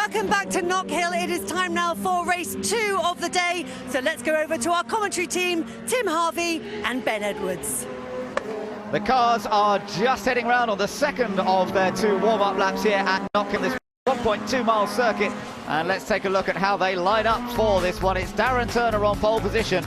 Welcome back to Knockhill. It is time now for race 2 of the day. So let's go over to our commentary team, Tim Harvey and Ben Edwards. The cars are just heading round on the second of their 2 warm-up laps here at Knockhill, this 1.2 mile circuit. And let's take a look at how they line up for this one. It's Darren Turner on pole position,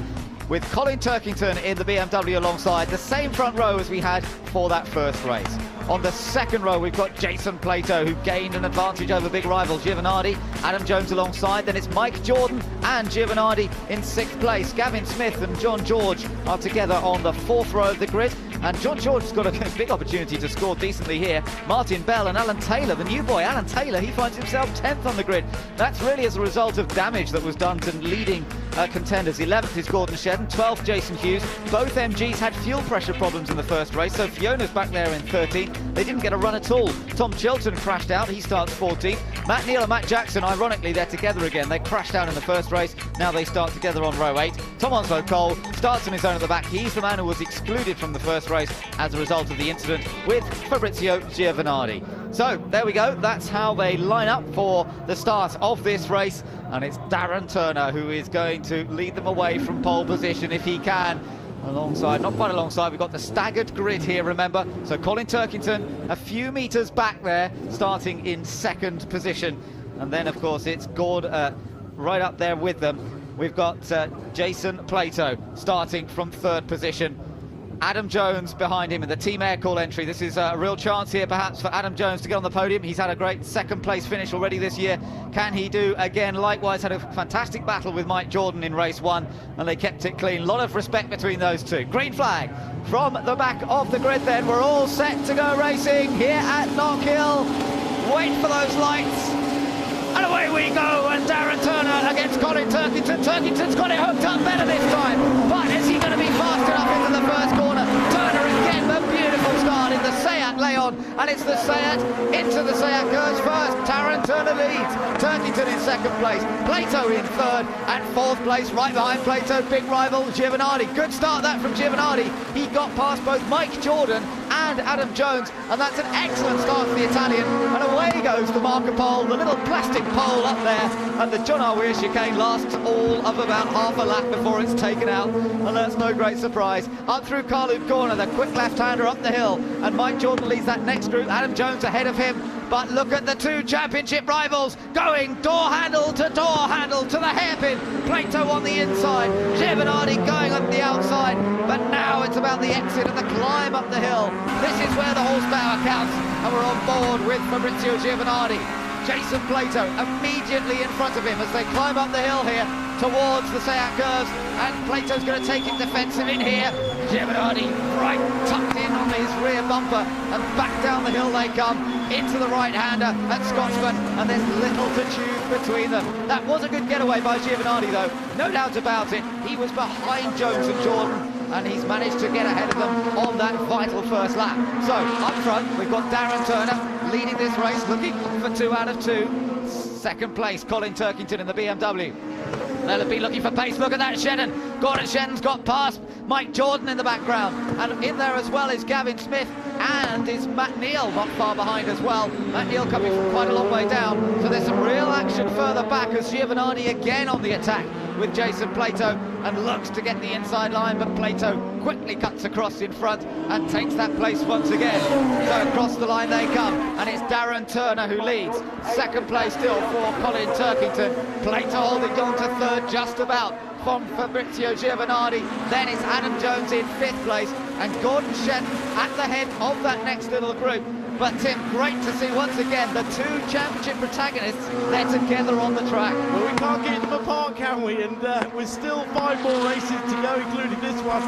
with Colin Turkington in the BMW alongside, the same front row as we had for that first race. On the second row, we've got Jason Plato, who gained an advantage over big rival Giovanardi. Adam Jones alongside, then it's Mike Jordan and Giovanardi in 6th place. Gavin Smith and John George are together on the 4th row of the grid. And John George has got a big opportunity to score decently here. Martin Bell and Alan Taylor, the new boy, Alan Taylor, he finds himself 10th on the grid. That's really as a result of damage that was done to leading contenders. 11th is Gordon Shedden, 12th Jason Hughes. Both MGs had fuel pressure problems in the first race, so Fiona's back there in 13th. They didn't get a run at all. Tom Chilton crashed out, he starts 14th. Matt Neal and Matt Jackson, ironically, they're together again. They crashed out in the first race, now they start together on row 8. Tom Onslow Cole starts on his own at the back. He's the man who was excluded from the first race as a result of the incident with Fabrizio Giovanardi. So there we go, that's how they line up for the start of this race, and it's Darren Turner who is going to lead them away from pole position if he can. Alongside, not quite alongside, we've got the staggered grid here, remember. So Colin Turkington a few metres back there, starting in 2nd position. And then, of course, it's Gord right up there with them. We've got Jason Plato starting from 3rd position. Adam Jones behind him in the Team Air Call entry. This is a real chance here perhaps for Adam Jones to get on the podium. He's had a great 2nd place finish already this year. Can he do again? Likewise, had a fantastic battle with Mike Jordan in race 1 and they kept it clean. A lot of respect between those two. Green flag from the back of the grid then. We're all set to go racing here at Knockhill. Wait for those lights. And away we go, and Darren Turner against Colin Turkington. Turkington's got it hooked up better this time, but is he going to be fast enough into the first corner? Turner again, a beautiful start in the Seat Leon, and it's the Seat into the Seat curves first. Darren Turner leads, Turkington in 2nd place, Plato in 3rd, and 4th place right behind Plato, big rival Giovanardi. Good start that from Giovanardi. He got past both Mike Jordan and Adam Jones, and that's an excellent start for the Italian, and away goes the marker pole, the little plastic pole up there, and the John R. Weir chicane lasts all of about half a lap before it's taken out, and that's no great surprise. Up through Carloop Corner, the quick left-hander up the hill, and Mike Jordan leads that next group. Adam Jones ahead of him, but look at the 2 championship rivals going door handle to the hairpin. Plato on the inside, Giovanardi going up the outside, but now it's about the exit and the climb up the hill. This is where the horsepower counts, and we're on board with Fabrizio Giovanardi. Jason Plato immediately in front of him as they climb up the hill here towards the Seat curves, and Plato's going to take it defensive in here. Giovanardi right tucked in on his rear bumper, and back down the hill they come into the right-hander at Scotsman, and there's little to choose between them. That was a good getaway by Giovanardi though, no doubt about it. He was behind Jones and Jordan, and he's managed to get ahead of them on that vital first lap. So up front we've got Darren Turner leading this race, looking for 2 out of 2. 2nd place Colin Turkington in the BMW. They'll be looking for pace. Look at that, Shedden. Gordon Shedden's got past Mike Jordan in the background, and in there as well is Gavin Smith, and is Matt Neal not far behind as well. Matt Neal coming from quite a long way down, so there's some real action further back as Giovanardi again on the attack with Jason Plato, and looks to get the inside line, but Plato quickly cuts across in front and takes that place once again. So across the line they come, and it's Darren Turner who leads. 2nd place still for Colin Turkington. Plato holding on to 3rd just about from Fabrizio Giovanardi. Then it's Adam Jones in 5th place, and Gordon Shedden at the head of that next little group. But Tim, great to see once again the 2 championship protagonists, they're together on the track. Well, we can't get them apart, can we? And with still 5 more races to go, including this one.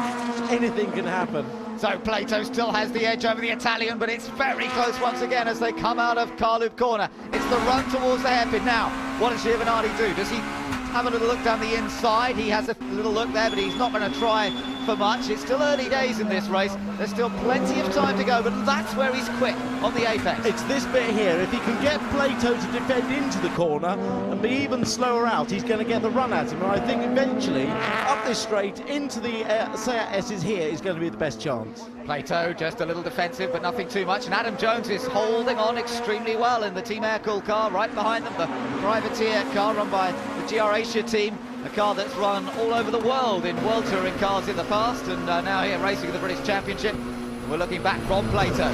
Anything can happen. So Plato still has the edge over the Italian, but it's very close once again as they come out of Carloop Corner. It's the run towards the hairpin. Now, what does Giovanardi do? Does he have a little look down the inside? He has a little look there, but he's not going to try for much. It's still early days in this race. There's still plenty of time to go, but that's where he's quick on the apex. It's this bit here. If he can get Plato to defend into the corner and be even slower out, he's going to get the run at him. And I think eventually, up this straight into the Seat S's here is going to be the best chance. Plato just a little defensive, but nothing too much. And Adam Jones is holding on extremely well in the Team Aircool car right behind them, the privateer car run by the GR Asia team, a car that's run all over the world in World Touring cars in the past, and now here racing in the British Championship. We're looking back from Plato.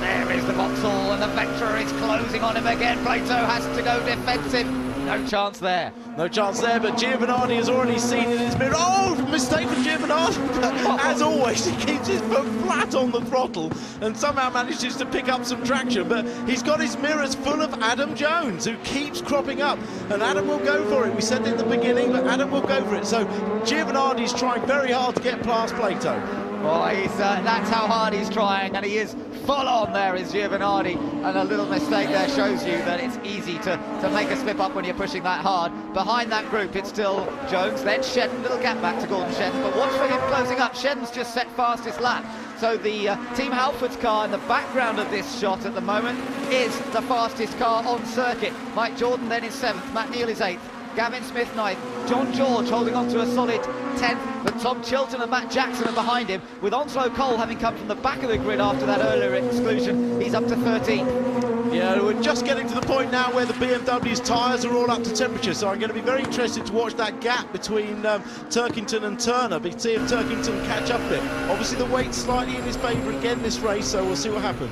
There is the Vauxhall, and the Vectra is closing on him again. Plato has to go defensive. No chance there. No chance there, but Giovanardi has already seen in his mirror. Oh, mistake for Giovanardi. But as always, he keeps his foot flat on the throttle and somehow manages to pick up some traction. But he's got his mirrors full of Adam Jones, who keeps cropping up. And Adam will go for it. We said it at the beginning, but Adam will go for it. So Giovanardi's trying very hard to get past Plato. Well, that's how hard he's trying, and he is full on there, is Giovanardi, and a little mistake there shows you that it's easy to make a slip up when you're pushing that hard. Behind that group, it's still Jones, then Shedden, little gap back to Gordon Shedden, but watch for him closing up. Shedden's just set fastest lap. So the Team Halford's car in the background of this shot at the moment is the fastest car on circuit. Mike Jordan then is 7th, Matt Neal is 8th. Gavin Smith 9th, John George holding on to a solid 10th, but Tom Chilton and Matt Jackson are behind him, with Onslow Cole having come from the back of the grid after that earlier exclusion. He's up to 13th. Yeah, we're just getting to the point now where the BMW's tyres are all up to temperature, so I'm going to be very interested to watch that gap between Turkington and Turner, see if Turkington can catch up a bit. Obviously the weight's slightly in his favour again this race, so we'll see what happens.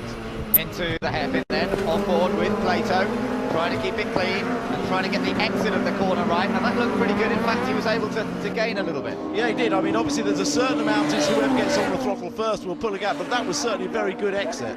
Into the hairpin then, on board with Plato, trying to keep it clean and trying to get the exit of the corner right, and that looked pretty good. In fact, he was able to gain a little bit. Yeah, he did. I mean, obviously there's a certain amount is whoever gets on the throttle first will pull a gap, but that was certainly a very good exit.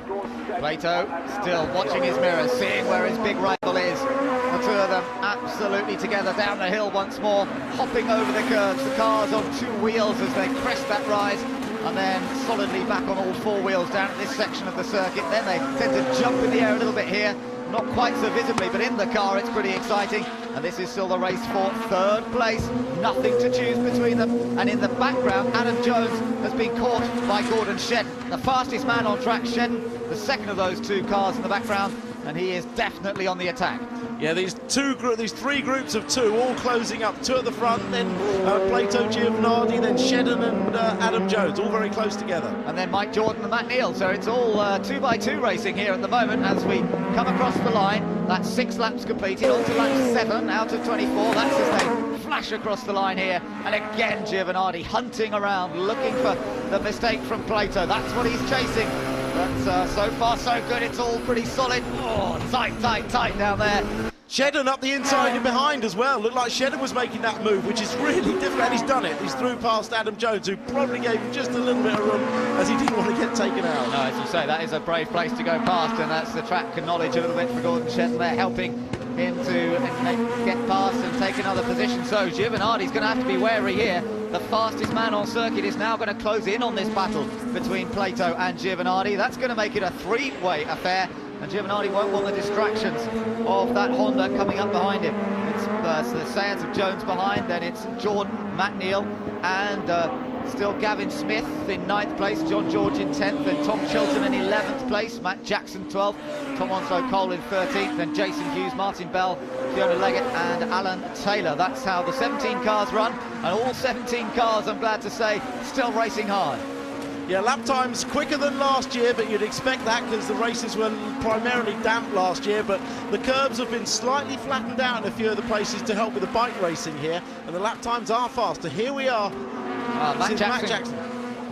Plato still watching his mirrors, seeing where his big rival is. The two of them absolutely together down the hill once more, hopping over the curves. The car's on 2 wheels as they crest that rise, and then solidly back on all 4 wheels down at this section of the circuit. Then they tend to jump in the air a little bit here, not quite so visibly, but in the car it's pretty exciting. And this is still the race for 3rd place, nothing to choose between them. And in the background, Adam Jones has been caught by Gordon Shedden, the fastest man on track. Shedden, the second of those 2 cars in the background, and he is definitely on the attack. Yeah, these 3 groups of 2 all closing up, 2 at the front, then Plato, Giovanardi, then Shedden and Adam Jones, all very close together. And then Mike Jordan and Matt Neal, so it's all 2x2 racing here at the moment as we come across the line. That's 6 laps completed, on to lap 7 out of 24. That's as they flash across the line here. And again, Giovanardi hunting around, looking for the mistake from Plato. That's what he's chasing. But so far so good, it's all pretty solid. Oh, tight down there. Shedden up the inside and behind as well. Looked like Shedden was making that move, which is really difficult, and he's done it. He's through past Adam Jones, who probably gave him just a little bit of room as he didn't want to get taken out. No, as you say, that is a brave place to go past, and that's the track knowledge a little bit for Gordon Shedden there, helping him to get past and take another position. So Giovanardi's going to have to be wary here. The fastest man on circuit is now going to close in on this battle between Plato and Giovanardi. That's going to make it a 3-way affair, and Giovanardi won't want the distractions of that Honda coming up behind him. It's the Seat of Jones behind, then it's Jordan, Matt Neal, and still Gavin Smith in 9th place, John George in 10th, then Tom Chilton in 11th place, Matt Jackson 12th, Tom Onslow Cole in 13th, then Jason Hughes, Martin Bell, Fiona Leggett and Alan Taylor. That's how the 17 cars run, and all 17 cars, I'm glad to say, still racing hard. Yeah, lap times quicker than last year, but you'd expect that because the races were primarily damp last year, but the curbs have been slightly flattened out in a few of the places to help with the bike racing here, and the lap times are faster. Here we are. Matt Jackson.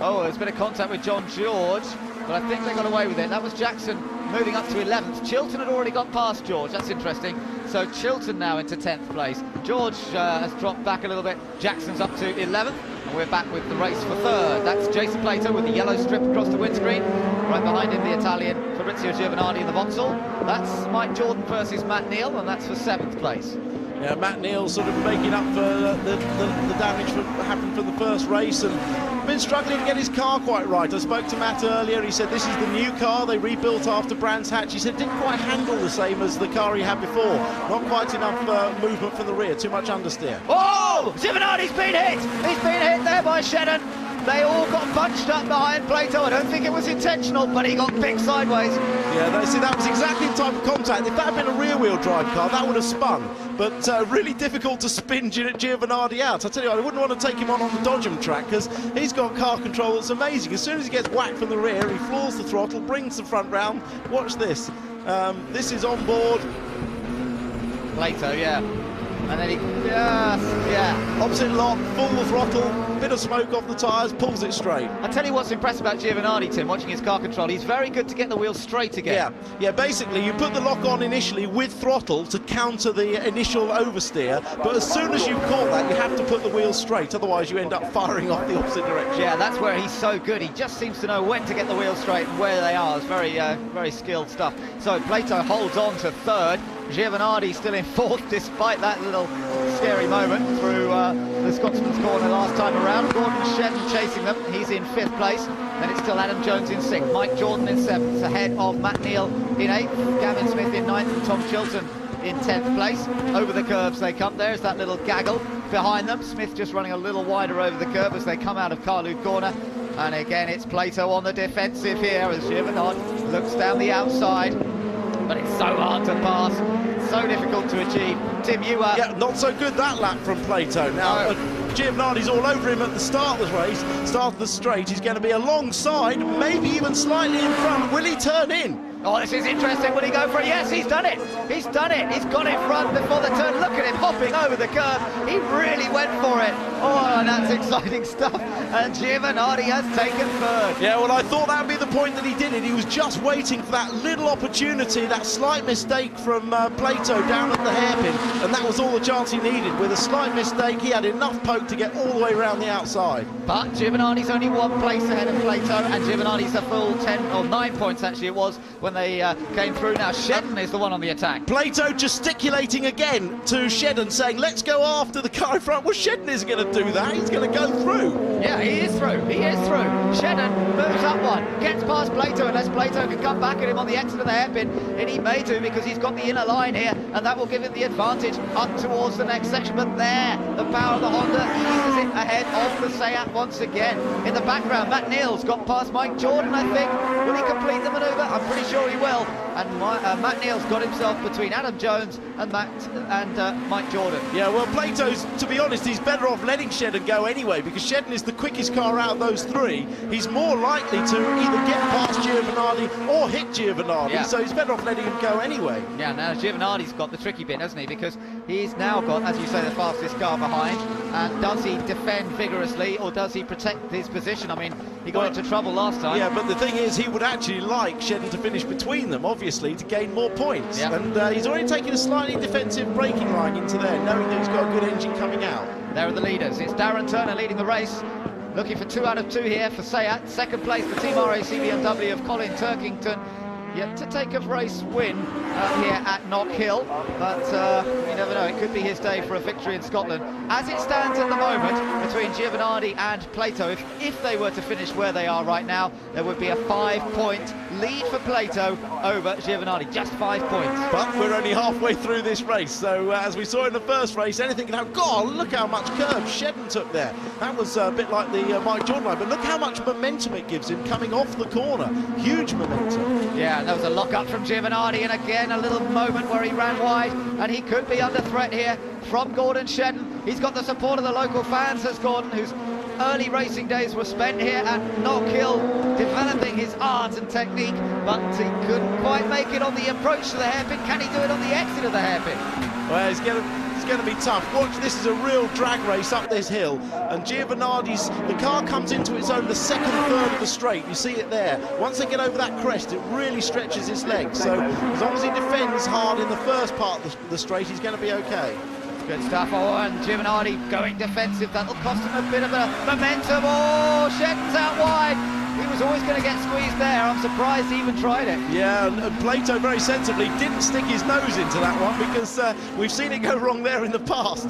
Oh, there's been a contact with John George, but I think they got away with it. That was Jackson moving up to 11th. Chilton had already got past George, that's interesting. So Chilton now into 10th place. George has dropped back a little bit. Jackson's up to 11th. And we're back with the race for 3rd. That's Jason Plato with the yellow strip across the windscreen. Right behind him, the Italian Fabrizio Giovanardi in the Vauxhall. That's Mike Jordan versus Matt Neal, and that's for 7th place. Yeah, Matt Neal sort of making up for the damage that happened from the first race, and been struggling to get his car quite right. I spoke to Matt earlier. He said this is the new car they rebuilt after Brands Hatch. He said it didn't quite handle the same as the car he had before. Not quite enough movement from the rear, too much understeer. Oh! Giovanardi's been hit! He's been hit there by Shedden. They all got bunched up behind Plato. I don't think it was intentional, but he got picked sideways. Yeah, see, that was exactly the type of contact. If that had been a rear-wheel drive car, that would have spun. But really difficult to spin Giovanardi out. I tell you what, I wouldn't want to take him on the Dodgem track, because he's got car control that's amazing. As soon as he gets whacked from the rear, he floors the throttle, brings the front round. Watch this. This is on board. Plato, yeah. And then he, yeah. Opposite lock, full the throttle, bit of smoke off the tyres, pulls it straight. I tell you what's impressive about Giovanardi, Tim, watching his car control, he's very good to get the wheels straight again. Yeah, basically you put the lock on initially with throttle to counter the initial oversteer, but as soon as you've caught that, you have to put the wheels straight, otherwise you end up firing off the opposite direction. Yeah, that's where he's so good. He just seems to know when to get the wheels straight and where they are. It's very skilled stuff. So Plato holds on to third. Giovanardi still in fourth, despite that little scary moment through the Scotsman's corner last time around. Gordon Shedden chasing them. He's in fifth place. Then it's still Adam Jones in sixth. Mike Jordan in seventh, ahead of Matt Neal in eighth. Gavin Smith in ninth, and Tom Chilton in 10th place. Over the curves they come. There's that little gaggle behind them. Smith just running a little wider over the curve as they come out of Carlu corner. And again, it's Plato on the defensive here as Giovanardi looks down the outside. But it's so hard to pass, so difficult to achieve. Tim, you are... Yeah, not so good that lap from Plato. Now, Giovanardi's all over him at the start of the race, start of the straight. He's going to be alongside, maybe even slightly in front. Will he turn in? Oh, this is interesting. Will he go for it? Yes, he's done it. He's done it. He's got in front before the turn. Look at him hopping over the curve. He really went for it. Oh, that's exciting stuff. And Giovanardi has taken third. Yeah, well, I thought that would be the point that he did it. He was just waiting for that little opportunity, that slight mistake from Plato down at the hairpin, and that was all the chance he needed. With a slight mistake, he had enough poke to get all the way around the outside. But Giovanardi's only one place ahead of Plato, and Giovanardi's a full 10 or 9 points actually it was when they came through. Now Shedden is the one on the attack. Plato gesticulating again to Shedden, saying, let's go after the car in front. Well, Shedden isn't going to do that. He's going to go through. Yeah, he is through. He is through. Shedden moves up one, gets past Plato, unless Plato can come back at him on the exit of the hairpin, and he may do because he's got the inner line here, and that will give him the advantage up towards the next section. But there, the power of the Honda eases it ahead of the Seat once again. In the background, Matt Neal's got past Mike Jordan, I think. Will he complete the manoeuvre? I'm pretty sure he will. And Matt Neal's got himself between Adam Jones and Mike Jordan. Yeah, well, Plato's, to be honest, he's better off letting Shedden go anyway, because Shedden is the quickest car out of those three. He's more likely to either get past Giovanardi or hit Giovanardi, so he's better off letting him go anyway. Yeah, now Giovanardi's got the tricky bit, hasn't he? Because he's now got, as you say, the fastest car behind. And does he defend vigorously, or does he protect his position? I mean, he got into trouble last time. Yeah, but the thing is, he would actually like Shedden to finish between them, obviously, to gain more points. Yep. And he's already taken a slightly defensive braking line into there, knowing that he's got a good engine coming out. There are the leaders. It's Darren Turner leading the race. Looking for 2 out of 2 here for Seat. Second place, the Team RAC BMW of Colin Turkington. Yet to take a race win here at Knockhill, but you never know, it could be his day for a victory in Scotland. As it stands at the moment, between Giovanardi and Plato, if they were to finish where they are right now, there would be a 5-point lead for Plato over Giovanardi, just 5 points. But we're only halfway through this race, so as we saw in the first race, anything can happen. God, look how much curve Shedden took there. That was a bit like the Mike Jordan line, but look how much momentum it gives him coming off the corner. Huge momentum. Yeah, there was a lock-up from Giovanardi, and again a little moment where he ran wide, and he could be under threat here from Gordon Shedden. He's got the support of the local fans, says Gordon, whose early racing days were spent here at Knockhill, developing his art and technique, but he couldn't quite make it on the approach to the hairpin. Can he do it on the exit of the hairpin? Well, it's going to be tough. Watch, this is a real drag race up this hill, and Giovanardi's, the car comes into its own the second third of the straight. You see it there. Once they get over that crest, it really stretches his legs. So as long as he defends hard in the first part of the straight, he's going to be okay. Good stuff. Oh, and Giovanardi going defensive. That'll cost him a bit of a momentum. Oh, Shedden's out wide. He was always going to get squeezed there. I'm surprised he even tried it. Yeah, and Plato very sensibly didn't stick his nose into that one, because we've seen it go wrong there in the past.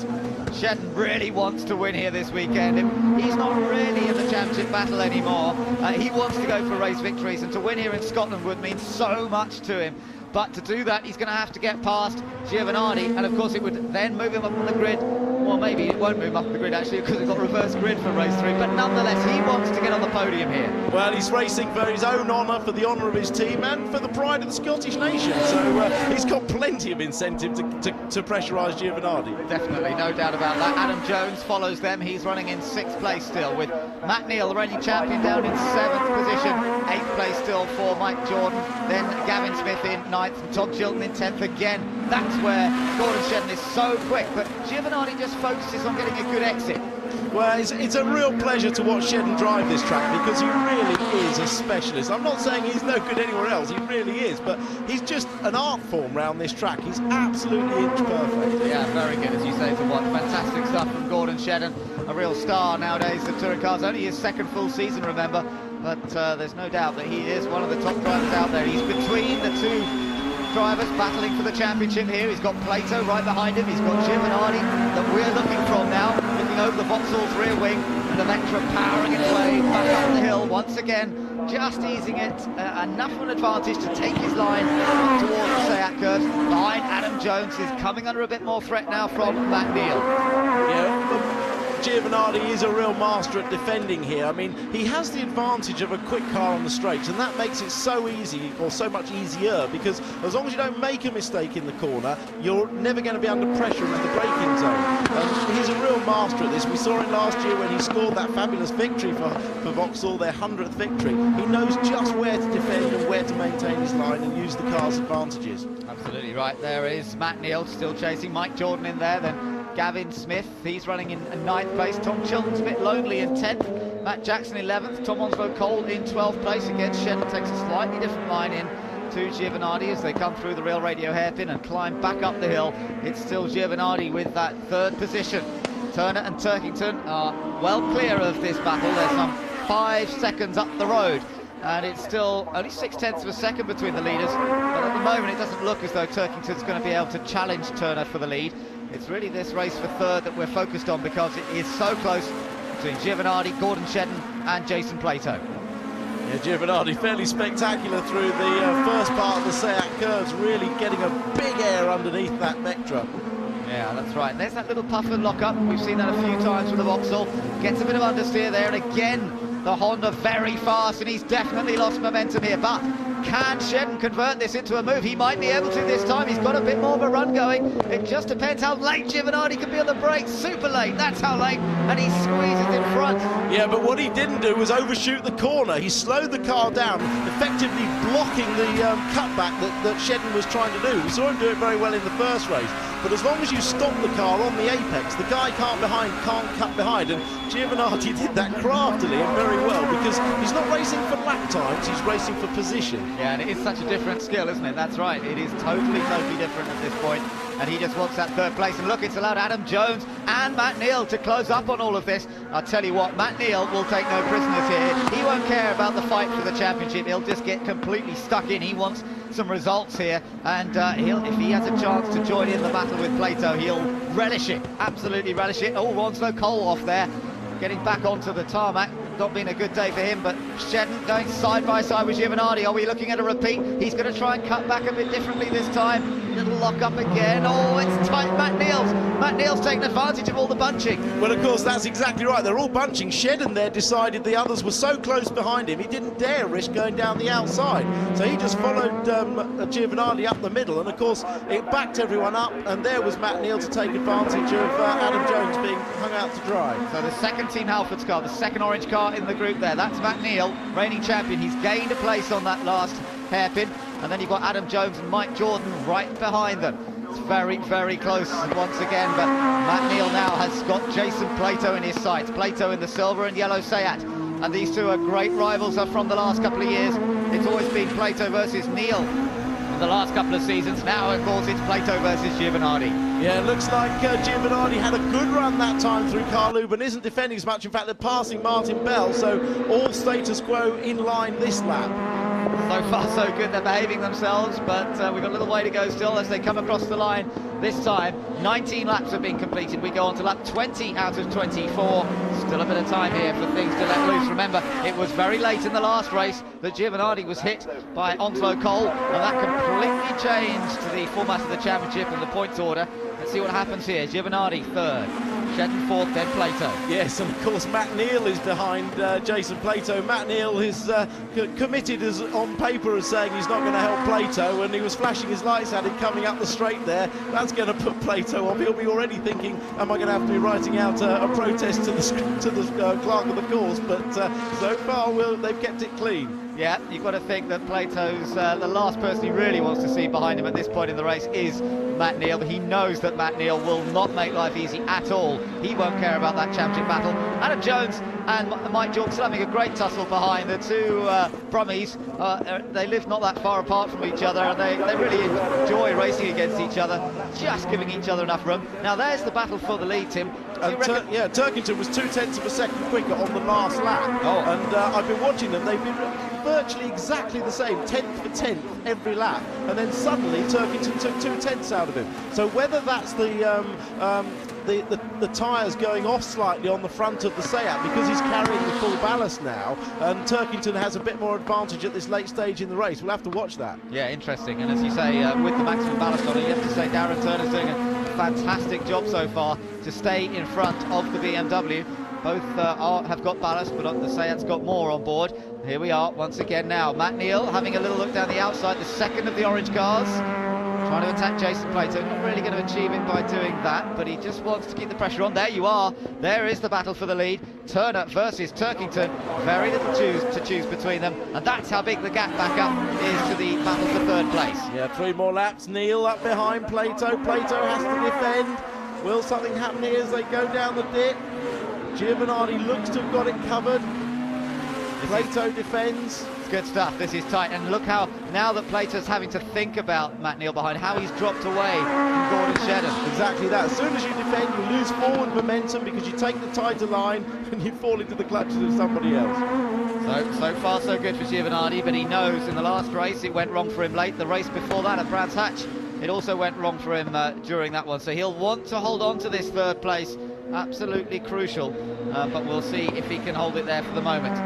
Shedden really wants to win here this weekend. He's not really in the championship battle anymore. He wants to go for race victories, and to win here in Scotland would mean so much to him. But to do that, he's going to have to get past Giovanardi, and of course it would then move him up on the grid Well, maybe it won't move up the grid actually because we've got reverse grid for race 3, but nonetheless he wants to get on the podium here. Well, he's racing for his own honour, for the honour of his team and for the pride of the Scottish nation, so he's got plenty of incentive to pressurise Giovanardi. Definitely, no doubt about that. Adam Jones follows them, he's running in 6th place still, with Matt Neal, the reigning champion, down in 7th position. 8th place still for Mike Jordan, then Gavin Smith in 9th and Tom Chilton in 10th again. That's where Gordon Shedden is so quick, but Giovanardi just focuses on getting a good exit. Well, it's a real pleasure to watch Shedden drive this track because he really is a specialist. I'm not saying he's no good anywhere else, he really is, but he's just an art form round this track. He's absolutely inch perfect. Yeah, very good, as you say, to watch. Fantastic stuff from Gordon Shedden, a real star nowadays of touring cars. Only his 2nd full season, remember, but there's no doubt that he is one of the top drivers out there. He's between the two drivers battling for the championship here. He's got Plato right behind him, he's got Giovanardi that we're looking from now, looking over the Vauxhall's rear wing, and the Vectra powering it away back up the hill once again, just easing it enough of an advantage to take his line towards the Seat curves. Behind Adam Jones is coming under a bit more threat now from Matt Neal. Yeah, Giovanardi is a real master at defending here. I mean, he has the advantage of a quick car on the straights, and that makes it so easy, or so much easier, because as long as you don't make a mistake in the corner, you're never going to be under pressure in the braking zone. He's a real master at this. We saw him last year when he scored that fabulous victory for Vauxhall, their 100th victory. He knows just where to defend and where to maintain his line and use the car's advantages. Absolutely right. There is Matt Neal still chasing Mike Jordan in there, then Gavin Smith, he's running in 9th place. Tom Chilton's a bit lonely in 10th. Matt Jackson 11th. Tom Onslow Cole in 12th place. Again, Shedden takes a slightly different line in to Giovanardi as they come through the Real Radio hairpin and climb back up the hill. It's still Giovanardi with that 3rd position. Turner and Turkington are well clear of this battle. There's some 5 seconds up the road, and it's still only 0.6 of a second between the leaders, but at the moment it doesn't look as though Turkington's going to be able to challenge Turner for the lead. It's really this race for 3rd that we're focused on because it is so close between Giovanardi, Gordon Shedden and Jason Plato. Yeah, Giovanardi fairly spectacular through the first part of the Seat curves, really getting a big air underneath that Vectra. Yeah, that's right. There's that little puff and lock up. We've seen that a few times with the Vauxhall. Gets a bit of understeer there, and again the Honda very fast, and he's definitely lost momentum here. But can Shedden convert this into a move? He might be able to this time. He's got a bit more of a run going. It just depends how late Giovanardi can be on the brakes. Super late, that's how late, and he squeezes in front. Yeah, but what he didn't do was overshoot the corner. He slowed the car down, effectively blocking the cutback that Shedden was trying to do. We saw him do it very well in the first race, but as long as you stop the car on the apex, the guy can't cut behind, and Giovanardi did that craftily and very well, because he's not racing for lap times, he's racing for position. Yeah, and it is such a different skill, isn't it? That's right, it is totally different at this point, and he just wants that 3rd place. And look, it's allowed Adam Jones and Matt Neal to close up on all of this. I'll tell you what, Matt Neal will take no prisoners here. He won't care about the fight for the championship. He'll just get completely stuck in. He wants some results here, and if he has a chance to join in the battle with Plato, he'll relish it, absolutely relish it. Oh, Onslow Cole off there, getting back onto the tarmac. Not been a good day for him, but Shedden going side by side with Giovanardi. Are we looking at a repeat? He's going to try and cut back a bit differently this time. Little lock up again. Oh, it's tight. Matt Neal's taking advantage of all the bunching. Well, of course, that's exactly right. They're all bunching. Shedden there decided the others were so close behind him, he didn't dare risk going down the outside. So he just followed Giovanardi up the middle, and of course, it backed everyone up, and there was Matt Neal to take advantage of Adam Jones being hung out to dry. So the 2nd Team Halfords car, the 2nd orange car in the group there, that's Matt Neal, reigning champion. He's gained a place on that last hairpin, and then you've got Adam Jones and Mike Jordan right behind them. It's very close once again, but Matt Neal now has got Jason Plato in his sights. Plato in the silver and yellow Seat, and these two are great rivals from the last couple of years. It's always been Plato versus Neal in the last couple of seasons. Now, of course, it's Plato versus Giovanardi. Yeah, it looks like Giovanardi had a good run that time through Carlube and isn't defending as much. In fact, they're passing Martin Bell, so all status quo in line this lap. So far so good, they're behaving themselves, but we've got a little way to go still as they come across the line this time. 19 laps have been completed. We go on to lap 20 out of 24. Still a bit of time here for things to let loose. Remember, it was very late in the last race that Giovanardi was hit by Onslow Cole, and that completely changed the format of the championship and the points order. Let's see what happens here. Giovanardi 3rd, Shedden fourth, then Plato. Yes, and of course Matt Neal is behind Jason Plato. Matt Neal is committed as on paper as saying he's not going to help Plato, and he was flashing his lights at him coming up the straight there. That's going to put Plato off. He'll be already thinking, am I going to have to be writing out a protest to the clerk of the course? But so far they've kept it clean. Yeah, you've got to think that Plato's the last person he really wants to see behind him at this point in the race is Matt Neal, but he knows that Matt Neal will not make life easy at all. He won't care about that championship battle. Adam Jones and Mike Jordan still having a great tussle behind. The two Brummies, they live not that far apart from each other, and they really enjoy racing against each other, just giving each other enough room. Now there's the battle for the lead, Tim. Yeah, Turkington was 0.2 of a second quicker on the last lap. And I've been watching them. They've been virtually exactly the same, 10th for 10th every lap, and then suddenly Turkington took 2/10 out of him. So whether that's the tyres going off slightly on the front of the Seat because he's carrying the full ballast now, and Turkington has a bit more advantage at this late stage in the race. We'll have to watch that. Yeah, interesting. And as you say, with the maximum ballast on it, you have to say Darren Turner's doing a fantastic job so far to stay in front of the BMW. Both have got ballast, but the Seat's got more on board. Here we are once again now. Matt Neal having a little look down the outside, the second of the orange cars. Trying to attack Jason Plato, not really going to achieve it by doing that, but he just wants to keep the pressure on. There you are, there is the battle for the lead. Turner versus Turkington, very little to choose between them, and that's how big the gap back up is to the battle for third place. Yeah, 3 more laps. Neal up behind Plato. Plato has to defend. Will something happen here as they go down the dip? Giovanardi looks to have got it covered. Plato defends. It's good stuff, this is tight, and look how, now that Plato's having to think about Matt Neal behind, how he's dropped away from Gordon Shedden. Exactly that. As soon as you defend, you lose forward momentum because you take the tighter line and you fall into the clutches of somebody else. So far so good for Giovanardi, but he knows in the last race it went wrong for him late. The race before that at Brands Hatch, it also went wrong for him during that one, so he'll want to hold on to this third place. Absolutely crucial, but we'll see if he can hold it there for the moment.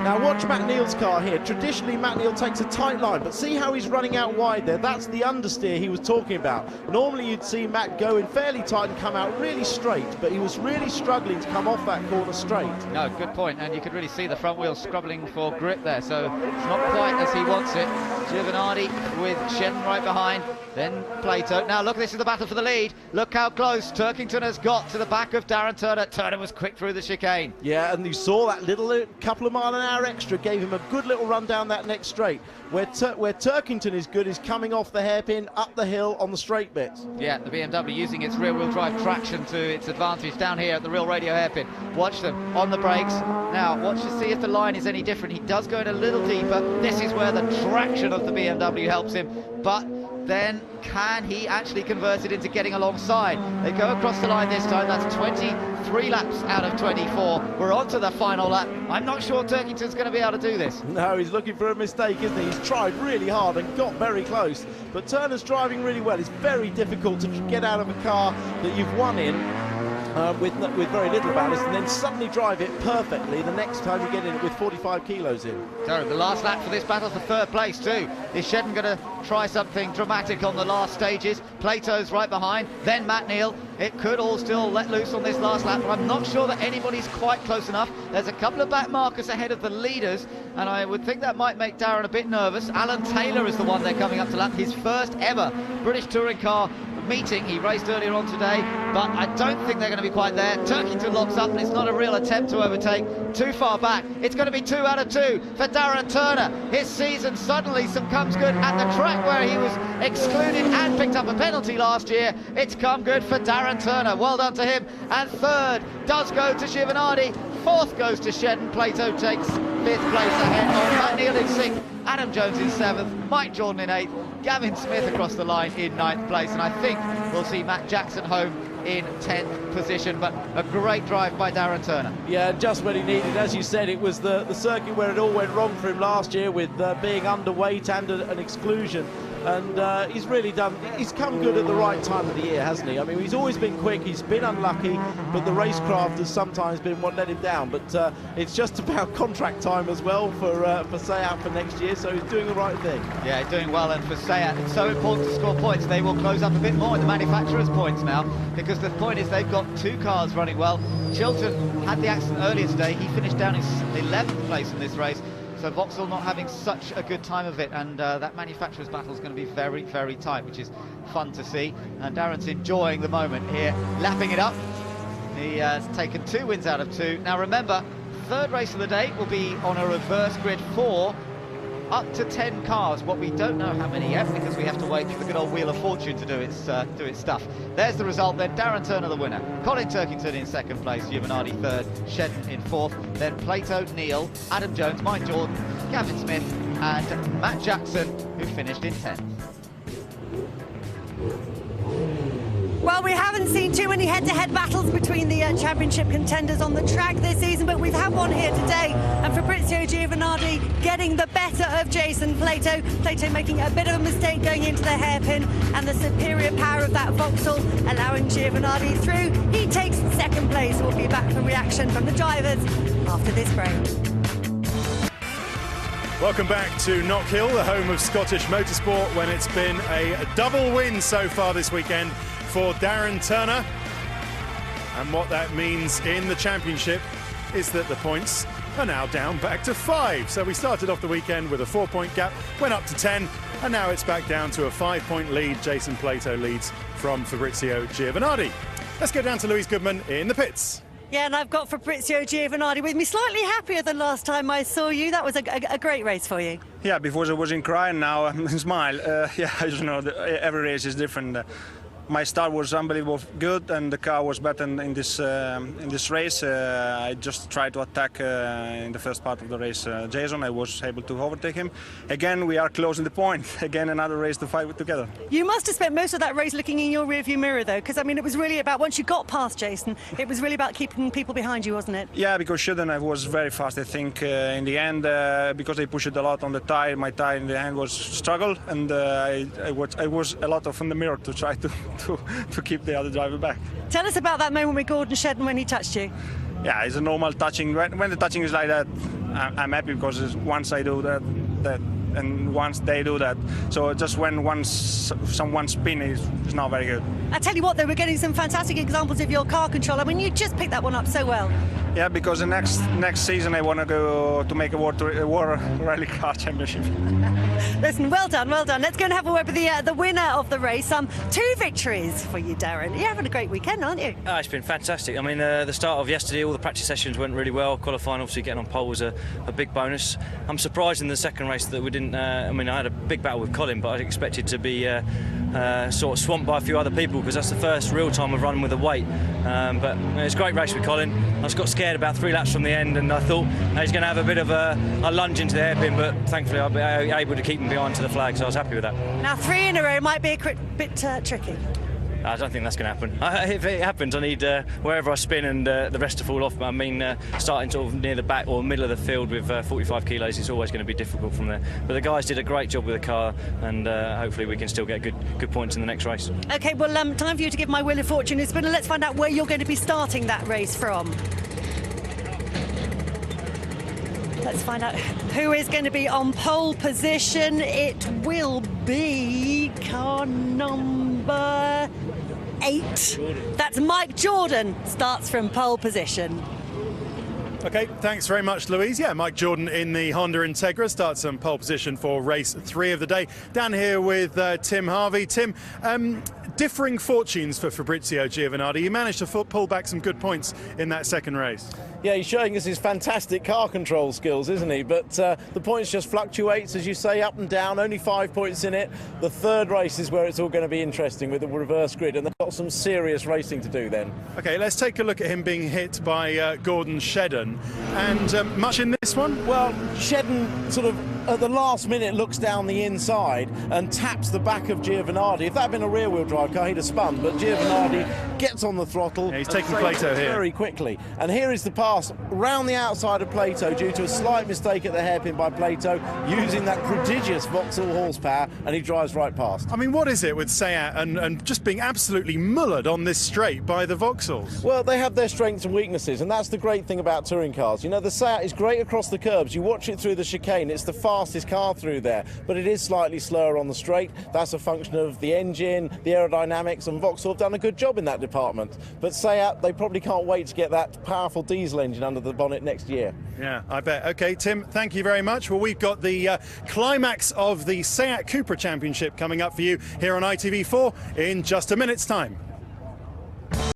Now watch Matt Neal's car here. Traditionally Matt Neal takes a tight line, but see how he's running out wide there. That's the understeer he was talking about. Normally you'd see Matt go in fairly tight and come out really straight, but he was really struggling to come off that corner straight. No, good point, and you could really see the front wheel scrubbling for grip there, so it's not quite as he wants it. Giovanardi with Shedden right behind, then Plato. Now look, this is the battle for the lead. Look how close Turkington has got to the back of Darren Turner. Turner was quick through the chicane. Yeah, and you saw that little couple of mile an hour extra gave him a good little run down that next straight. Where Turkington is good is coming off the hairpin, up the hill on the straight bits. Yeah, the BMW using its rear-wheel drive traction to its advantage down here at the Real Radio hairpin. Watch them on the brakes. Now, watch to see if the line is any different. He does go in a little deeper. This is where the traction of the BMW helps him, but then can he actually convert it into getting alongside? They go across the line this time. That's 23 laps out of 24. We're on to the final lap. I'm not sure Turkington's going to be able to do this. No, he's looking for a mistake, isn't he? He's tried really hard and got very close, but Turner's driving really well. It's very difficult to get out of a car that you've won in with very little ballast and then suddenly drive it perfectly the next time you get in it with 45 kilos in. So the last lap for this battle for third place too. Is Shedden going to try something dramatic on the last stages? Plato's right behind, then Matt Neal. It could all still let loose on this last lap, but I'm not sure that anybody's quite close enough. There's a couple of back markers ahead of the leaders, and I would think that might make Darren a bit nervous. Alan Taylor is the one they're coming up to lap, his first ever British Touring Car meeting. He raced earlier on today, but I don't think they're going to be quite there. Turkington locks up, and it's not a real attempt to overtake. Too far back. It's going to be 2 out of 2 for Darren Turner. His season suddenly comes good at the track where he was excluded and picked up a penalty last year. It's come good for Darren Turner. Well done to him. And third does go to Giovanardi. Fourth goes to Shedden. Plato takes 5th place ahead of Matt Neal in 6th. Adam Jones in 7th. Mike Jordan in 8th. Gavin Smith across the line in 9th place. And I think we'll see Matt Jackson home in 10th position, but a great drive by Darren Turner. Yeah, just when he needed. As you said, it was the circuit where it all went wrong for him last year with being underweight and an exclusion. and he's really he's come good at the right time of the year, hasn't he? I mean, he's always been quick, he's been unlucky, but the racecraft has sometimes been what let him down. But it's just about contract time as well for Seat for next year, so he's doing the right thing. Yeah, doing well, and for Seat, it's so important to score points. They will close up a bit more in the manufacturers' points now, because the point is they've got 2 cars running well. Chilton had the accident earlier today. He finished down in 11th place in this race. So Vauxhall not having such a good time of it, and that manufacturer's battle is going to be very, very tight, which is fun to see. And Darren's enjoying the moment here, lapping it up. He has taken 2 wins out of 2. Now remember, 3rd race of the day will be on a reverse grid 4, up to 10 cars. What we don't know how many yet, because we have to wait for the good old Wheel of Fortune to do its stuff. There's the result then. Darren Turner the winner, Colin Turkington in 2nd place, Giovinardi 3rd, Shedden in 4th, then Plato, Neil, Adam Jones, Mike Jordan, Gavin Smith and Matt Jackson, who finished in 10th. Well, we haven't seen too many head-to-head battles between the championship contenders on the track this season, but we've had one here today, and Fabrizio Giovinardi getting the better of Jason Plato. Plato making a bit of a mistake going into the hairpin, and the superior power of that Vauxhall allowing Giovinardi through. He takes 2nd place. We'll be back for reaction from the drivers after this break. Welcome back to Knockhill, the home of Scottish motorsport, when it's been a double win so far this weekend for Darren Turner. And what that means in the championship is that the points are now down back to 5. So we started off the weekend with a 4-point gap, went up to 10, and now it's back down to a 5-point lead. Jason Plato leads from Fabrizio Giovinardi. Let's go down to Louise Goodman in the pits. Yeah, and I've got Fabrizio Giovinardi with me, slightly happier than last time I saw you. That was a great race for you. Yeah, before I wasn't crying, now I smile. Yeah, I just know that every race is different. My start was unbelievable good, and the car was better in this race. I just tried to attack in the first part of the race Jason. I was able to overtake him. Again, we are closing the point. Again, another race to fight together. You must have spent most of that race looking in your rearview mirror, though, because I mean, it was really about, once you got past Jason, it was really about keeping people behind you, wasn't it? Yeah, because Shedden I was very fast. I think in the end, because they pushed it a lot on the tire, my tire in the end was struggle, and I was a lot of in the mirror to try to keep the other driver back. Tell us about that moment with Gordon Shedden when he touched you. Yeah, it's a normal touching. When the touching is like that, I'm happy, because once I do that, and once they do that. So just when someone spin is not very good. I tell you what, though, we're getting some fantastic examples of your car control. I mean, you just picked that one up so well. Yeah, because the next season I want to go to make a World Rally Car Championship. Listen, well done, well done. Let's go and have a word with the winner of the race. 2 victories for you, Darren. You're having a great weekend, aren't you? It's been fantastic. I mean, the start of yesterday, all the practice sessions went really well. Qualifying, obviously, getting on pole was a big bonus. I'm surprised in the 2nd race that we didn't. I mean, I had a big battle with Colin, but I expected to be sort of swamped by a few other people, because that's the first real time of running with a weight. But it's a great race with Colin. I just got scared about 3 laps from the end, and I thought he's going to have a bit of a lunge into the hairpin, but thankfully I'll be able to keep him behind to the flag, so I was happy with that. Now 3 in a row might be a bit tricky. I don't think that's going to happen. If it happens, I need wherever I spin and the rest to fall off. But I mean, starting sort of near the back or middle of the field with 45 kilos, it's always going to be difficult from there. But the guys did a great job with the car, and hopefully we can still get good points in the next race. OK, well, time for you to give my Wheel of Fortune a spin, and let's find out where you're going to be starting that race from. Let's find out who is going to be on pole position. It will be car number 8. That's Mike Jordan, starts from pole position. OK, thanks very much, Louise. Yeah, Mike Jordan in the Honda Integra starts on pole position for race 3 of the day. Down here with Tim Harvey. Tim, differing fortunes for Fabrizio Giovinardi. He managed to pull back some good points in that 2nd race. Yeah, he's showing us his fantastic car control skills, isn't he? But the points just fluctuates, as you say, up and down, only 5 points in it. The 3rd race is where it's all going to be interesting with the reverse grid, and they've got some serious racing to do then. OK, let's take a look at him being hit by Gordon Shedden. And much in this one? Well, Shedden sort of at the last minute looks down the inside and taps the back of Giovinardi. If that had been a rear-wheel drive car, he'd have spun, but Giovinardi gets on the throttle. Yeah, he's taking Plato here very quickly. And here is the pass round the outside of Plato due to a slight mistake at the hairpin by Plato, using that prodigious Vauxhall horsepower, and he drives right past. I mean, what is it with Seat and just being absolutely mullered on this straight by the Vauxhalls? Well, they have their strengths and weaknesses, and that's the great thing about touring cars. You know, the Seat is great across the curbs. You watch it through the chicane, it's the fastest car through there, but it is slightly slower on the straight. That's a function of the engine, the aerodynamics, and Vauxhall have done a good job in that department. But Seat, they probably can't wait to get that powerful diesel engine under the bonnet next year. Yeah, I bet. Okay, Tim, thank you very much. Well, we've got the climax of the Seat Cupra Championship coming up for you here on ITV4 in just a minute's time.